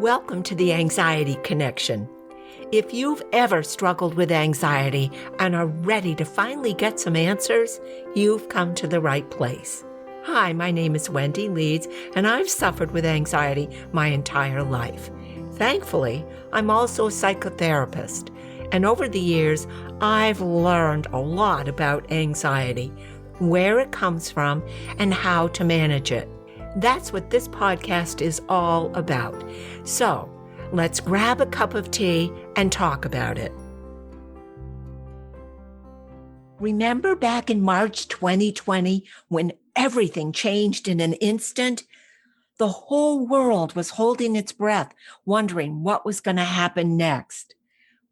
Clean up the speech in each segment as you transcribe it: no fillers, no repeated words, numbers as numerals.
Welcome to the Anxiety Connection. If you've ever struggled with anxiety and are ready to finally get some answers, you've come to the right place. Hi, my name is Wendy Leeds, and I've suffered with anxiety my entire life. Thankfully, I'm also a psychotherapist, and over the years, I've learned a lot about anxiety, where it comes from, and how to manage it. That's what this podcast is all about. So, let's grab a cup of tea and talk about it. Remember back in March 2020 when everything changed in an instant? The whole world was holding its breath, wondering what was going to happen next.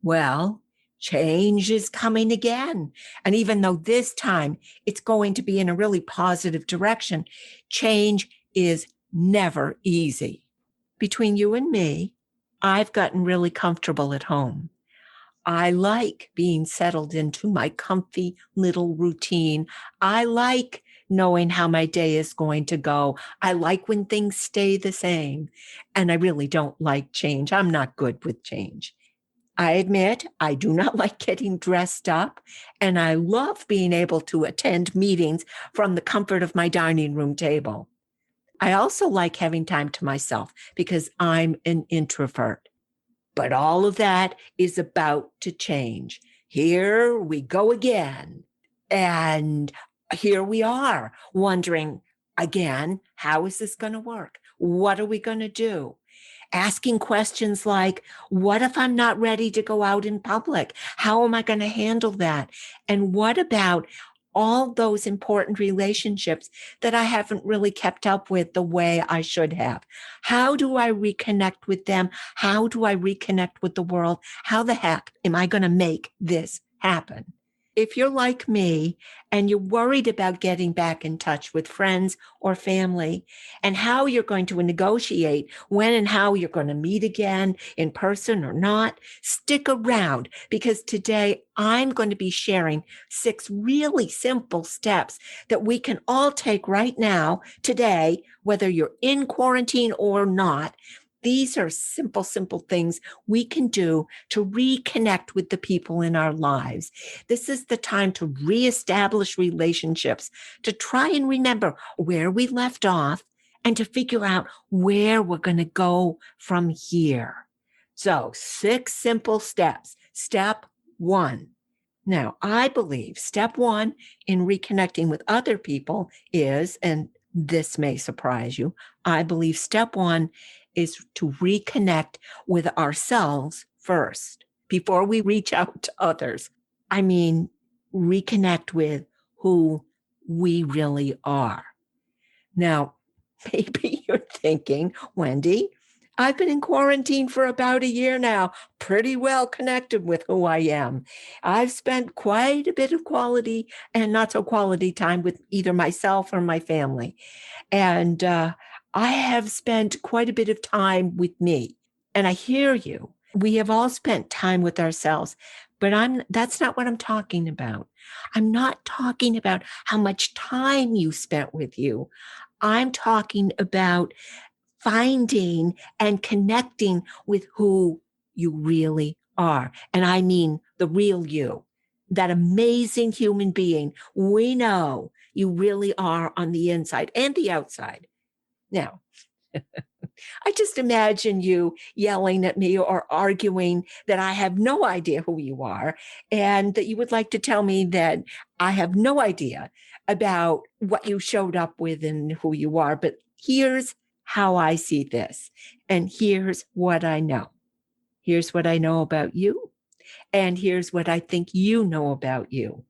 Well, change is coming again. And even though this time it's going to be in a really positive direction, change is never easy. Between you and me, I've gotten really comfortable at home. I like being settled into my comfy little routine. I like knowing how my day is going to go. I like when things stay the same. And I really don't like change. I'm not good with change. I admit I do not like getting dressed up, and I love being able to attend meetings from the comfort of my dining room table. I also like having time to myself because I'm an introvert. But all of that is about to change. Here we go again. And here we are wondering again, how is this going to work? What are we going to do? Asking questions like, what if I'm not ready to go out in public? How am I going to handle that? And what about all those important relationships that I haven't really kept up with the way I should have? How do I reconnect with them? How do I reconnect with the world? How the heck am I going to make this happen? If you're like me and you're worried about getting back in touch with friends or family and how you're going to negotiate when and how you're going to meet again in person or not, stick around because today I'm going to be sharing 6 really simple steps that we can all take right now, today, whether you're in quarantine or not. These are simple things we can do to reconnect with the people in our lives. This is the time to reestablish relationships, to try and remember where we left off, and to figure out where we're going to go from here. So 6 simple steps. Step 1. Now, I believe step 1 in reconnecting with other people is, and this may surprise you, I believe step 1 is to reconnect with ourselves first before we reach out to others. I mean, reconnect with who we really are. Now, maybe you're thinking, Wendy, I've been in quarantine for about a year now, pretty well connected with who I am. I've spent quite a bit of quality and not so quality time with either myself or my family. And I have spent quite a bit of time with me. And I hear you. We have all spent time with ourselves, but that's not what I'm talking about. I'm not talking about how much time you spent with you. I'm talking about finding and connecting with who you really are. And I mean the real you, that amazing human being we know you really are on the inside and the outside. Now, I just imagine you yelling at me or arguing that I have no idea who you are and that you would like to tell me that I have no idea about what you showed up with and who you are. But here's how I see this, and here's what I know. Here's what I know about you, and here's what I think you know about you.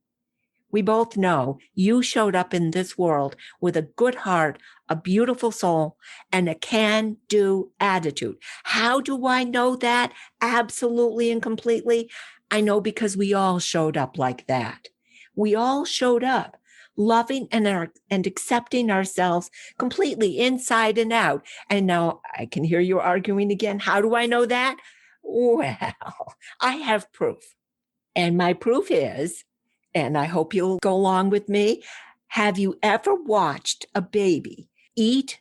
We both know you showed up in this world with a good heart, a beautiful soul, and a can-do attitude. How do I know that? Absolutely and completely. I know because we all showed up like that. We all showed up loving and accepting ourselves completely inside and out. And now I can hear you arguing again. How do I know that? Well, I have proof. And my proof is, and I hope you'll go along with me, have you ever watched a baby eat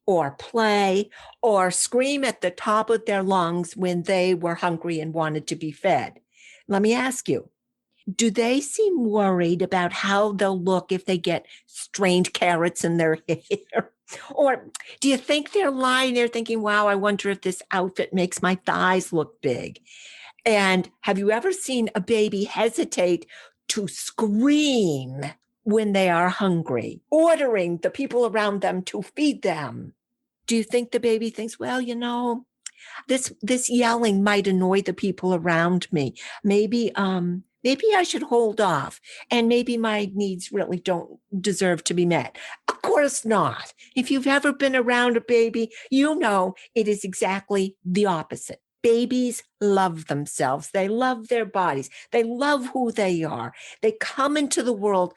or play or scream at the top of their lungs when they were hungry and wanted to be fed. Let me ask you, do they seem worried about how they'll look if they get strained carrots in their hair? Or do you think they're lying there thinking, wow, I wonder if this outfit makes my thighs look big? And have you ever seen a baby hesitate to scream when they are hungry, ordering the people around them to feed them? Do you think the baby thinks, well, this yelling might annoy the people around me. Maybe I should hold off, and maybe my needs really don't deserve to be met? Of course not. If you've ever been around a baby, you know it is exactly the opposite. Babies love themselves. They love their bodies. They love who they are. They come into the world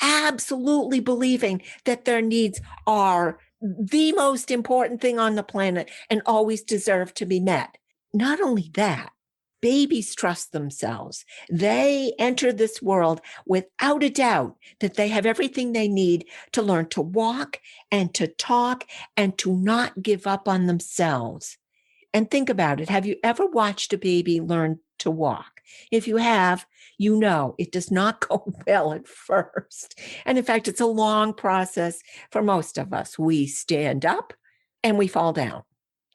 absolutely believing that their needs are the most important thing on the planet and always deserve to be met. Not only that, babies trust themselves. They enter this world without a doubt that they have everything they need to learn to walk and to talk and to not give up on themselves. And think about it. Have you ever watched a baby learn to walk? If you have, you know it does not go well at first. And in fact, it's a long process for most of us. We stand up and we fall down.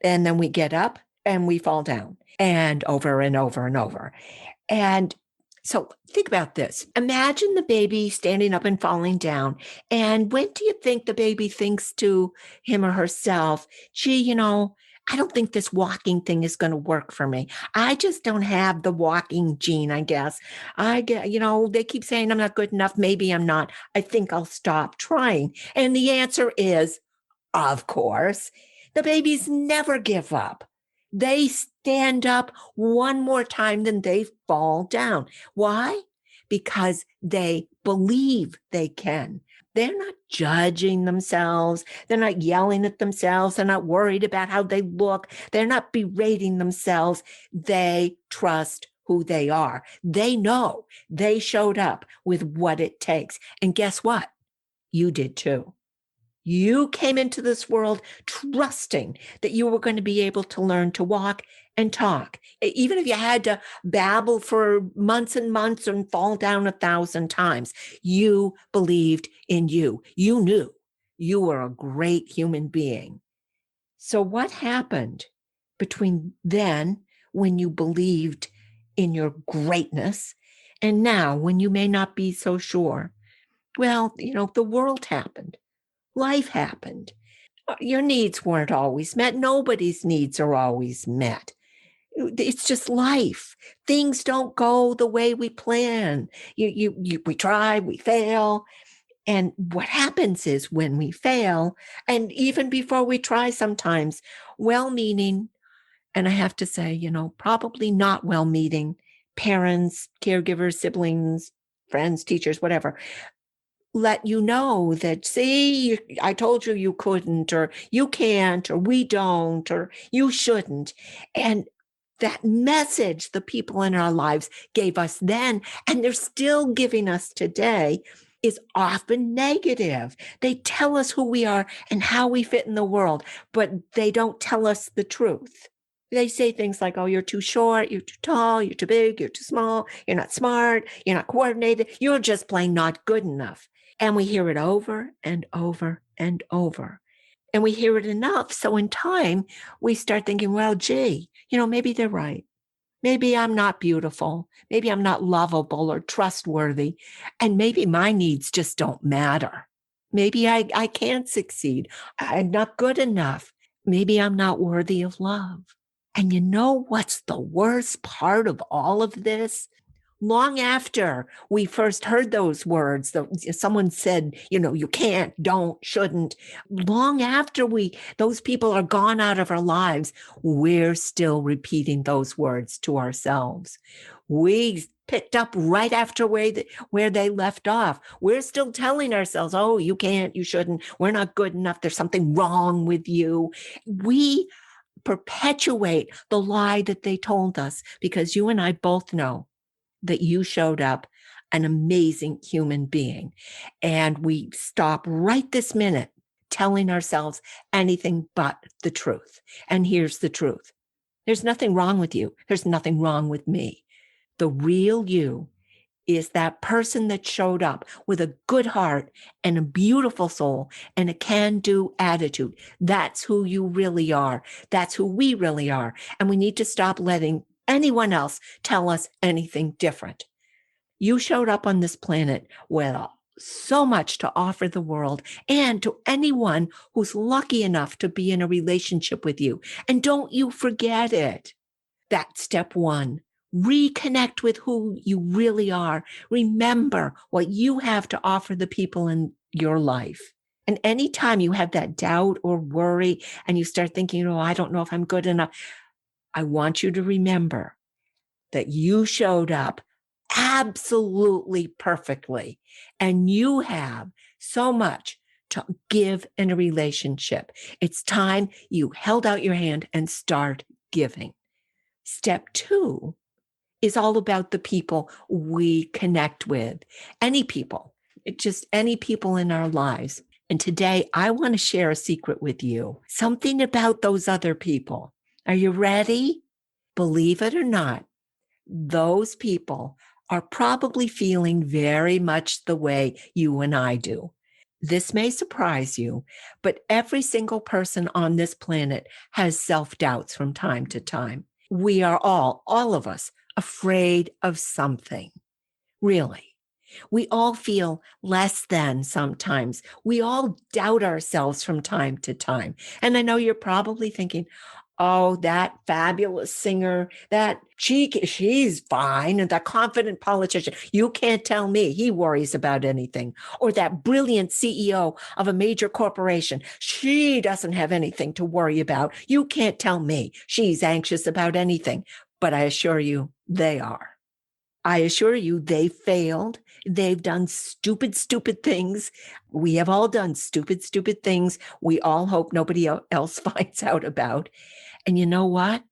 And then we get up and we fall down, and over and over and over. And so think about this. Imagine the baby standing up and falling down. And when do you think the baby thinks to him or herself, gee, I don't think this walking thing is going to work for me. I just don't have the walking gene, I guess. They keep saying I'm not good enough. Maybe I'm not. I think I'll stop trying. And the answer is, of course, the babies never give up. They stand up one more time than they fall down. Why? Because they believe they can. They're not judging themselves. They're not yelling at themselves. They're not worried about how they look. They're not berating themselves. They trust who they are. They know they showed up with what it takes. And guess what? You did too. You came into this world trusting that you were going to be able to learn to walk and talk. Even if you had to babble for months and months and fall down 1,000 times, you believed in you. You knew you were a great human being. So what happened between then, when you believed in your greatness, and now when you may not be so sure? Well, the world happened. Life happened. Your needs weren't always met. Nobody's needs are always met. It's just life. Things don't go the way we plan. We try, we fail. And what happens is when we fail, and even before we try sometimes, well-meaning, and I have to say, probably not well-meaning parents, caregivers, siblings, friends, teachers, whatever, let you know that, see, I told you you couldn't, or you can't, or we don't, or you shouldn't. And that message the people in our lives gave us then, and they're still giving us today, is often negative. They tell us who we are and how we fit in the world, but they don't tell us the truth. They say things like, oh, you're too short, you're too tall, you're too big, you're too small, you're not smart, you're not coordinated, you're just plain not good enough. And we hear it over and over and over. And we hear it enough. So in time, we start thinking, well, gee, maybe they're right. Maybe I'm not beautiful. Maybe I'm not lovable or trustworthy. And maybe my needs just don't matter. Maybe I can't succeed. I'm not good enough. Maybe I'm not worthy of love. And you know what's the worst part of all of this? Long after we first heard those words, someone said, you can't, don't, shouldn't. Long after those people are gone out of our lives, we're still repeating those words to ourselves. We picked up right after where they left off. We're still telling ourselves, oh, you can't, you shouldn't, we're not good enough, there's something wrong with you. We perpetuate the lie that they told us, because you and I both know that you showed up an amazing human being. And we stop right this minute telling ourselves anything but the truth. And here's the truth. There's nothing wrong with you. There's nothing wrong with me. The real you is that person that showed up with a good heart and a beautiful soul and a can-do attitude. That's who you really are. That's who we really are. And we need to stop letting anyone else tell us anything different. You showed up on this planet with so much to offer the world and to anyone who's lucky enough to be in a relationship with you. And don't you forget it. That's step one. Reconnect with who you really are. Remember what you have to offer the people in your life. And anytime you have that doubt or worry and you start thinking, oh, I don't know if I'm good enough, I want you to remember that you showed up absolutely perfectly. And you have so much to give in a relationship. It's time you held out your hand and start giving. Step two is all about the people we connect with, any people, just any people in our lives. And today I want to share a secret with you, something about those other people. Are you ready? Believe it or not, those people are probably feeling very much the way you and I do. This may surprise you, but every single person on this planet has self-doubts from time to time. We are all of us, afraid of something. Really. We all feel less than sometimes. We all doubt ourselves from time to time. And I know you're probably thinking, oh, that fabulous singer, she's fine. And that confident politician, you can't tell me he worries about anything. Or that brilliant CEO of a major corporation, she doesn't have anything to worry about. You can't tell me she's anxious about anything. But I assure you, they are. I assure you, they failed. They've done stupid, stupid things. We have all done stupid, stupid things we all hope nobody else finds out about. And you know what?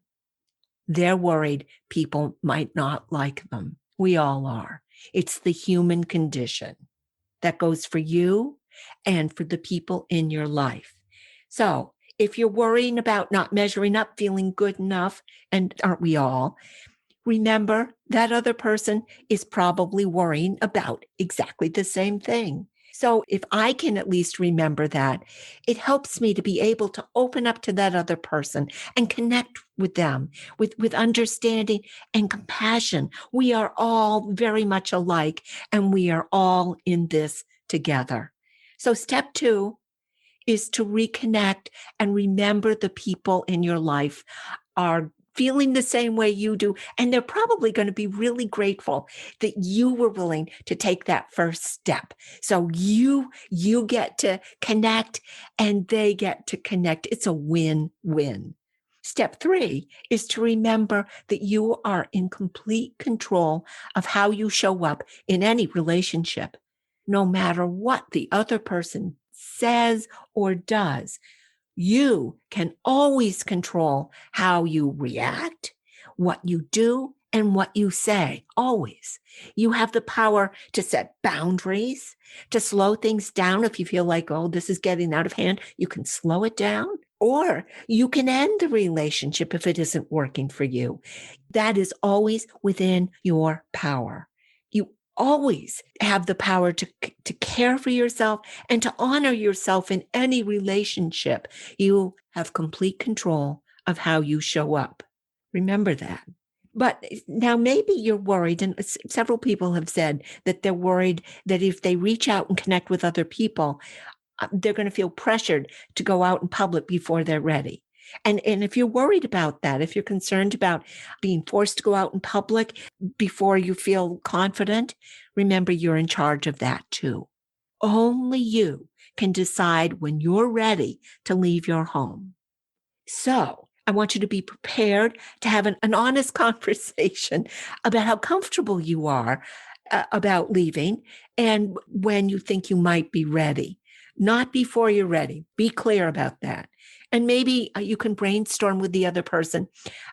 They're worried people might not like them. We all are. It's the human condition. That goes for you and for the people in your life. So if you're worrying about not measuring up, feeling good enough, and aren't we all? Remember, that other person is probably worrying about exactly the same thing. So if I can at least remember that, it helps me to be able to open up to that other person and connect with them with understanding and compassion. We are all very much alike, and we are all in this together. So step two is to reconnect and remember the people in your life are feeling the same way you do. And they're probably going to be really grateful that you were willing to take that first step. So you get to connect and they get to connect. It's a win-win. Step three is to remember that you are in complete control of how you show up in any relationship, no matter what the other person says or does. You can always control how you react, what you do, and what you say. Always. You have the power to set boundaries, to slow things down. If you feel like, oh, this is getting out of hand, you can slow it down. Or you can end the relationship if it isn't working for you. That is always within your power. You always have the power to care for yourself and to honor yourself in any relationship. You have complete control of how you show up. Remember that. But now maybe you're worried, and several people have said that they're worried that if they reach out and connect with other people, they're going to feel pressured to go out in public before they're ready. And if you're worried about that, if you're concerned about being forced to go out in public before you feel confident, remember you're in charge of that too. Only you can decide when you're ready to leave your home. So I want you to be prepared to have an honest conversation about how comfortable you are about leaving and when you think you might be ready. Not before you're ready. Be clear about that. And maybe you can brainstorm with the other person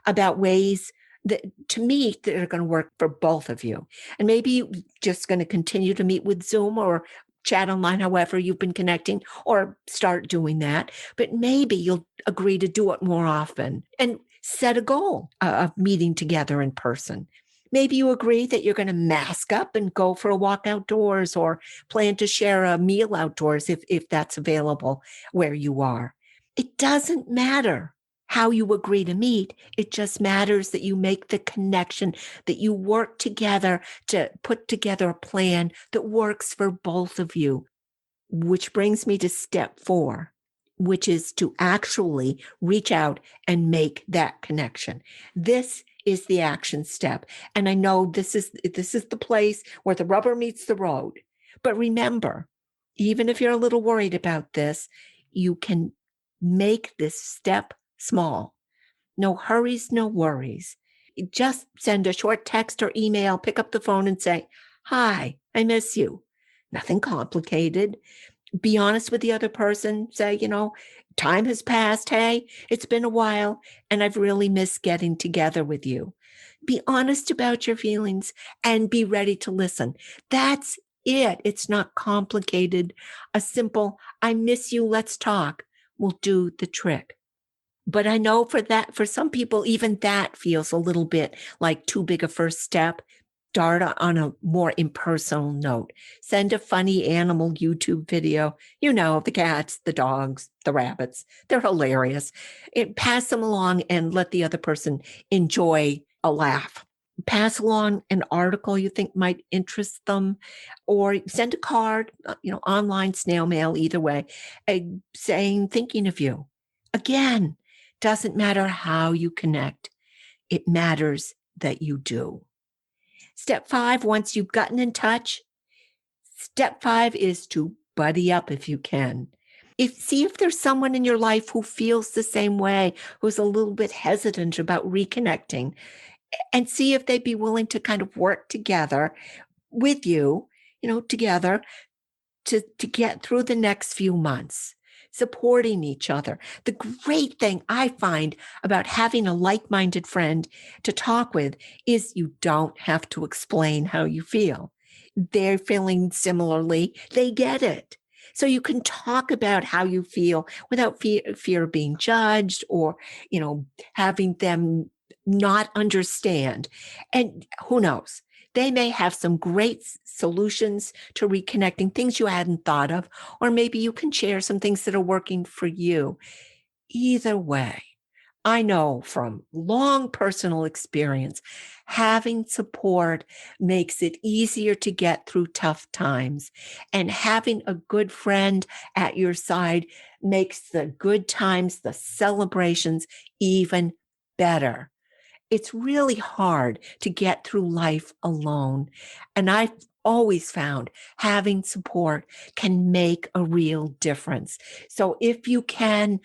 about ways that to meet that are going to work for both of you. And maybe you're just going to continue to meet with Zoom or chat online, however you've been connecting, or start doing that. But maybe you'll agree to do it more often and set a goal of meeting together in person. Maybe you agree that you're going to mask up and go for a walk outdoors, or plan to share a meal outdoors if that's available where you are. It doesn't matter how you agree to meet. It just matters that you make the connection, that you work together to put together a plan that works for both of you. Which brings me to step 4, which is to actually reach out and make that connection. This is the action step. And I know this is the place where the rubber meets the road. But remember, even if you're a little worried about this, you can make this step small. No hurries, no worries. Just send a short text or email, pick up the phone and say, "Hi, I miss you." Nothing complicated. Be honest with the other person. Say, time has passed. Hey, it's been a while and I've really missed getting together with you. Be honest about your feelings and be ready to listen. That's it. It's not complicated. A simple, "I miss you, let's talk," will do the trick. But I know for some people, even that feels a little bit like too big a first step. Start on a more impersonal note. Send a funny animal YouTube video. The cats, the dogs, the rabbits. They're hilarious. Pass them along and let the other person enjoy a laugh. Pass along an article you think might interest them, or send a card, online, snail mail, either way, saying, "Thinking of you." Again, doesn't matter how you connect. It matters that you do. Step 5, once you've gotten in touch, step 5 is to buddy up if you can. See if there's someone in your life who feels the same way, who's a little bit hesitant about reconnecting, and see if they'd be willing to kind of work together with you, together to get through the next few months, supporting each other. The great thing I find about having a like-minded friend to talk with is you don't have to explain how you feel. They're feeling similarly. They get it. So you can talk about how you feel without fear of being judged, or, having them not understand. And who knows? They may have some great solutions to reconnecting, things you hadn't thought of, or maybe you can share some things that are working for you. Either way, I know from long personal experience, having support makes it easier to get through tough times. And having a good friend at your side makes the good times, the celebrations, even better. It's really hard to get through life alone. And I've always found having support can make a real difference. So if you can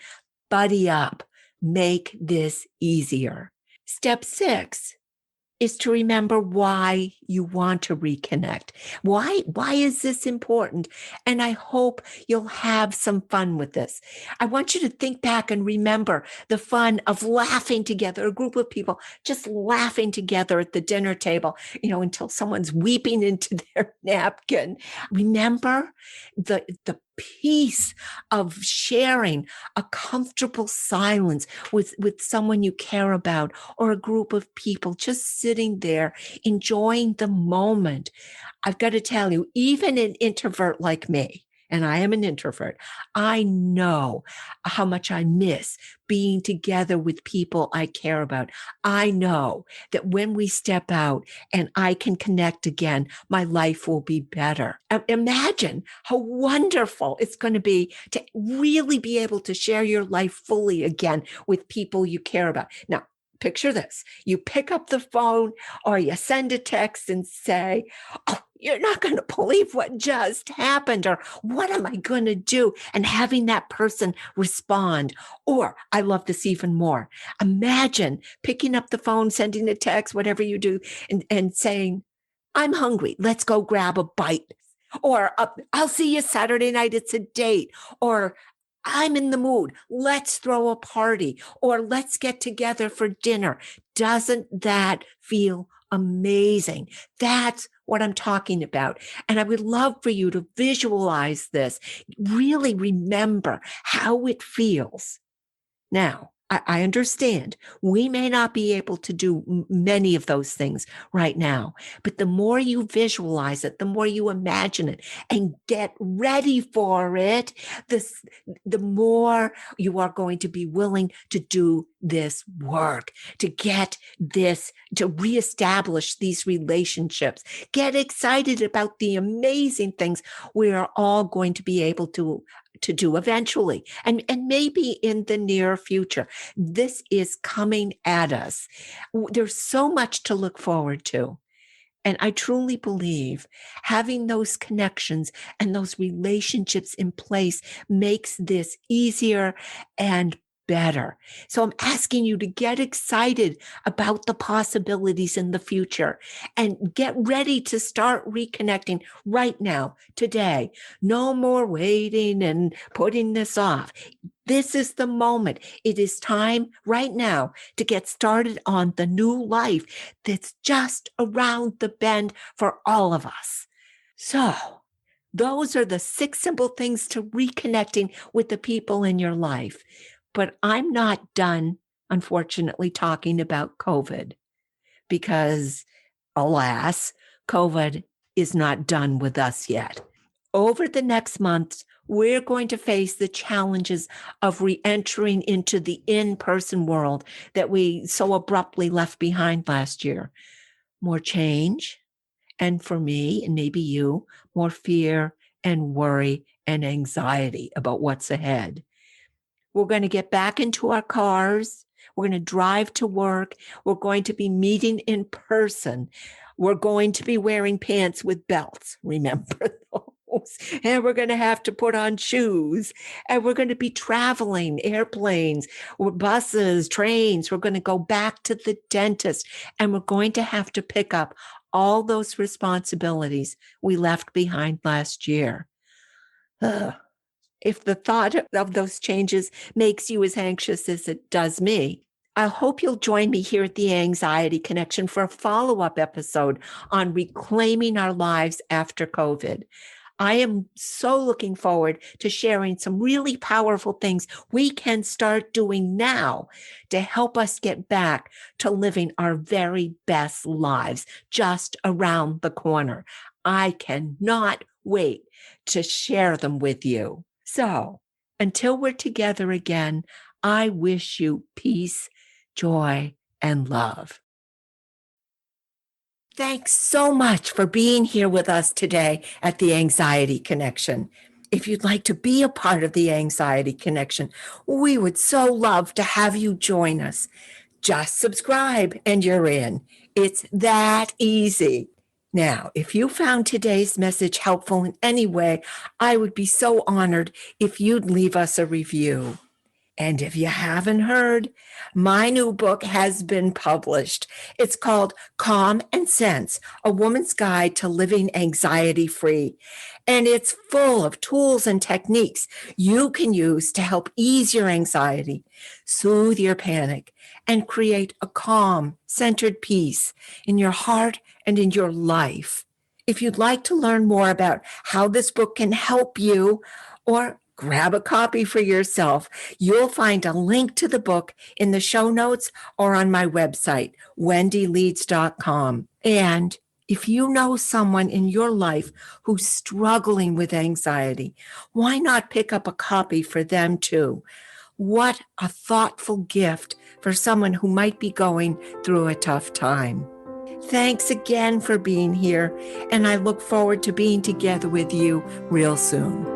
buddy up, make this easier. Step 6 is to remember why you want to reconnect. Why is this important? And I hope you'll have some fun with this. I want you to think back and remember the fun of laughing together, a group of people just laughing together at the dinner table, until someone's weeping into their napkin. Remember the peace of sharing a comfortable silence with someone you care about, or a group of people just sitting there enjoying the moment. I've got to tell you, even an introvert like me, and I am an introvert, I know how much I miss being together with people I care about. I know that when we step out and I can connect again, my life will be better. Imagine how wonderful it's going to be to really be able to share your life fully again with people you care about. Now, picture this. You pick up the phone or you send a text and say, "Oh, you're not going to believe what just happened," or "What am I going to do?" And having that person respond. Or I love this even more. Imagine picking up the phone, sending a text, whatever you do, and saying, "I'm hungry. Let's go grab a bite." Or "I'll see you Saturday night. It's a date." Or "I'm in the mood. Let's throw a party," or "Let's get together for dinner." Doesn't that feel amazing? That's what I'm talking about. And I would love for you to visualize this, really remember how it feels. Now, I understand we may not be able to do many of those things right now, but the more you visualize it, the more you imagine it and get ready for it, the more you are going to be willing to do this work, to get this, to reestablish these relationships. Get excited about the amazing things we are all going to be able to do eventually, and maybe in the near future. This is coming at us. There's so much to look forward to. And I truly believe having those connections and those relationships in place makes this easier and better. So I'm asking you to get excited about the possibilities in the future and get ready to start reconnecting right now, today. No more waiting and putting this off. This is the moment. It is time right now to get started on the new life that's just around the bend for all of us. So, those are the 6 simple things to reconnecting with the people in your life. But I'm not done, unfortunately, talking about COVID because, alas, COVID is not done with us yet. Over the next months, we're going to face the challenges of re-entering into the in-person world that we so abruptly left behind last year. More change, and for me, and maybe you, more fear and worry and anxiety about what's ahead. We're going to get back into our cars. We're going to drive to work. We're going to be meeting in person. We're going to be wearing pants with belts. Remember those? And we're going to have to put on shoes. And we're going to be traveling, airplanes, buses, trains. We're going to go back to the dentist. And we're going to have to pick up all those responsibilities we left behind last year. Ugh. If the thought of those changes makes you as anxious as it does me, I hope you'll join me here at the Anxiety Connection for a follow-up episode on reclaiming our lives after COVID. I am so looking forward to sharing some really powerful things we can start doing now to help us get back to living our very best lives just around the corner. I cannot wait to share them with you. So, until we're together again, I wish you peace, joy, and love. Thanks so much for being here with us today at the Anxiety Connection. If you'd like to be a part of the Anxiety Connection, we would so love to have you join us. Just subscribe and you're in. It's that easy. Now, if you found today's message helpful in any way, I would be so honored if you'd leave us a review. And if you haven't heard, my new book has been published. It's called Calm and Sense, A Woman's Guide to Living Anxiety-Free. And it's full of tools and techniques you can use to help ease your anxiety, soothe your panic, and create a calm, centered peace in your heart and in your life. If you'd like to learn more about how this book can help you, or grab a copy for yourself, you'll find a link to the book in the show notes or on my website, wendyleeds.com. And if you know someone in your life who's struggling with anxiety, why not pick up a copy for them too? What a thoughtful gift for someone who might be going through a tough time. Thanks again for being here, and I look forward to being together with you real soon.